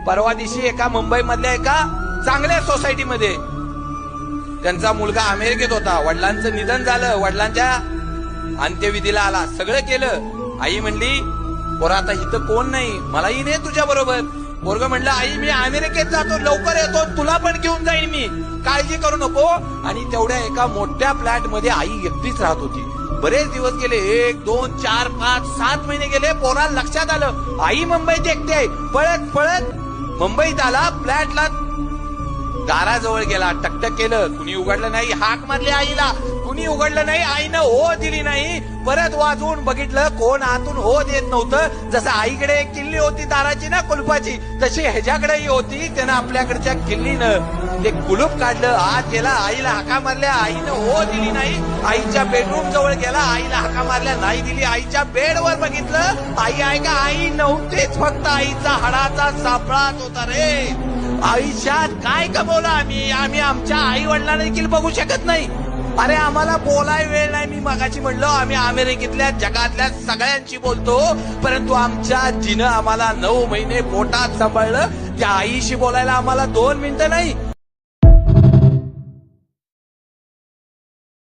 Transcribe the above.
परवा दिवशी एका मुंबई मधल्या एका चांगल्या सोसायटीमध्ये त्यांचा मुलगा अमेरिकेत होता. वडिलांचं निधन झालं, वडिलांच्या अंत्यविधीला आला, सगळं केलं. आई म्हणली पोरा आता इथं कोण नाही, मलाही नाही तुझ्या बरोबर. पोरग म्हणलं आई मी अमेरिकेत जातो, लवकर येतो, तुला पण घेऊन जाईन मी, काळजी करू नको. आणि तेवढ्या एका मोठ्या फ्लॅट मध्ये आई एकटीच राहत होती. बरेच दिवस गेले, 1 2 4 5 7 महिने गेले. पोराला लक्षात आलं आई मुंबईत एकटी आहे. पळत पळत मुंबईत आला, फ्लॅटला दाराजवळ गेला, टकटक केलं, कुणी उघडलं नाही. हाक मारली आईला, कुणी उघडलं नाही. आईनं हो दिली नाही. परत वाजवून बघितलं, कोण आतून हो देत नव्हतं. जसं आईकडे एक किल्ली होती दाराची ना कुलपाची, तशी ह्याच्याकडेही होती. त्यानं आपल्याकडच्या किल्लीनं ते कुलूप काढलं, आत गेला, आईला हाका मारल्या, आईनं हो दिली नाही. आईच्या बेडरूम जवळ गेला, आईला हाका मारल्या, नाही दिली. आईच्या बेडवर बघितलं, आई आहे का? आई नव्हतेच, फक्त आईचा हाडाचा सापळाच होता रे. आयुष्यात काय कमवलं आम्ही आमच्या आई वडिलांना देखील बघू शकत नाही. अरे आम्हाला बोलाय वेळ नाही. मी मगाशी म्हणलो आम्ही अमेरिकेतल्या जगातल्या सगळ्यांशी बोलतो, परंतु आमच्या जिनं आम्हाला 9 महिने पोटात सांभाळलं. त्या आईशी बोलायला आम्हाला 2 मिनिटं नाही.